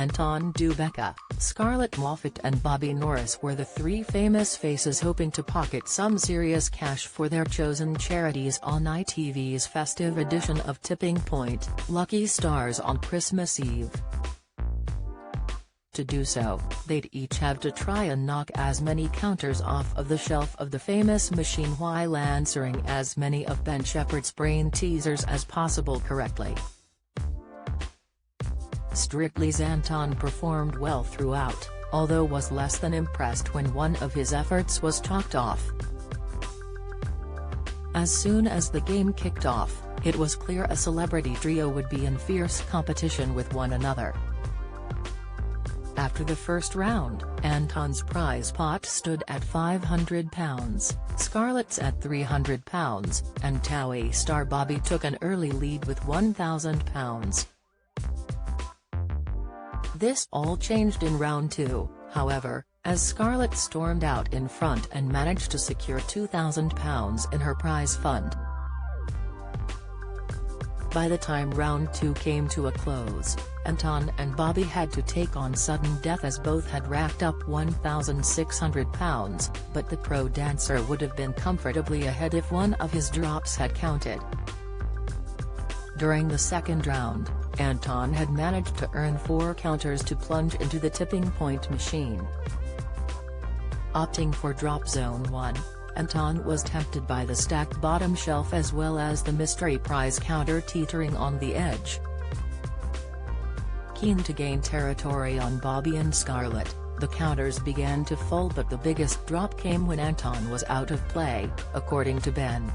Anton du Beke, Scarlett Moffat and Bobby Norris were the three famous faces hoping to pocket some serious cash for their chosen charities on ITV's festive edition of Tipping Point, Lucky Stars on Christmas Eve. To do so, they'd each have to try and knock as many counters off of the shelf of the famous machine while answering as many of Ben Shephard's brain teasers as possible correctly. Strictly's Anton performed well throughout, although was less than impressed when one of his efforts was chalked off. As soon as the game kicked off, it was clear a celebrity trio would be in fierce competition with one another. After the first round, Anton's prize pot stood at £500, Scarlett's at £300, and TOWIE star Bobby took an early lead with £1,000. This all changed in round 2, however, as Scarlett stormed out in front and managed to secure £2,000 in her prize fund. By the time round 2 came to a close, Anton and Bobby had to take on sudden death as both had racked up £1,600, but the pro dancer would have been comfortably ahead if one of his drops had counted. During the second round, Anton had managed to earn 4 counters to plunge into the tipping point machine. Opting for drop zone 1, Anton was tempted by the stacked bottom shelf as well as the mystery prize counter teetering on the edge. Keen to gain territory on Bobby and Scarlett, the counters began to fall, but the biggest drop came when Anton was out of play, according to Ben.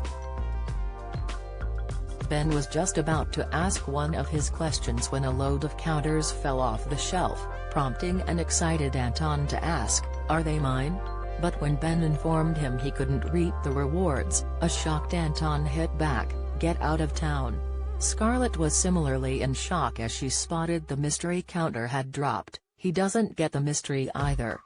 Ben was just about to ask one of his questions when a load of counters fell off the shelf, prompting an excited Anton to ask, "Are they mine?" But when Ben informed him he couldn't reap the rewards, a shocked Anton hit back, "Get out of town." Scarlett was similarly in shock as she spotted the mystery counter had dropped. "He doesn't get the mystery either."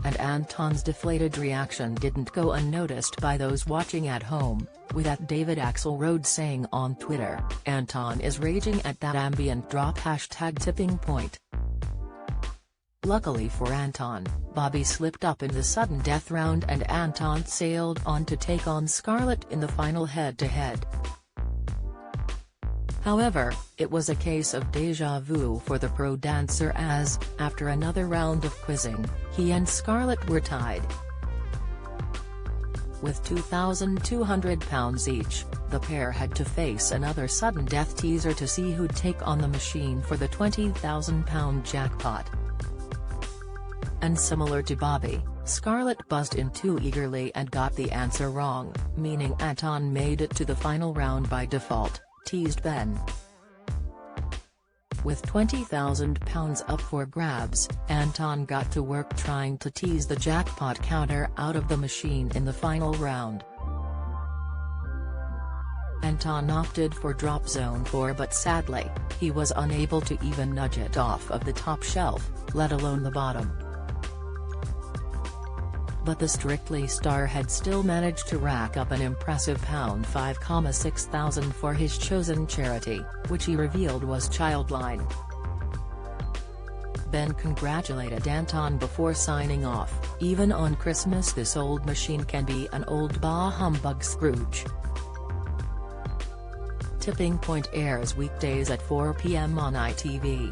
And Anton's deflated reaction didn't go unnoticed by those watching at home, with @DavidAxelrod saying on Twitter, "Anton is raging at that ambient drop #tippingpoint." Luckily for Anton, Bobby slipped up in the sudden death round and Anton sailed on to take on Scarlett in the final head-to-head. However, it was a case of déjà vu for the pro dancer as, after another round of quizzing, he and Scarlett were tied. With £2,200 each, the pair had to face another sudden death teaser to see who'd take on the machine for the £20,000 jackpot. And similar to Bobby, Scarlett buzzed in too eagerly and got the answer wrong, meaning Anton made it to the final round by default, teased Ben. With £20,000 up for grabs, Anton got to work trying to tease the jackpot counter out of the machine in the final round. Anton opted for drop zone 4, but sadly, he was unable to even nudge it off of the top shelf, let alone the bottom. But the Strictly star had still managed to rack up an impressive £5,600 for his chosen charity, which he revealed was Childline. Ben congratulated Anton before signing off, "Even on Christmas this old machine can be an old bah humbug Scrooge." Tipping Point airs weekdays at 4 p.m. on ITV.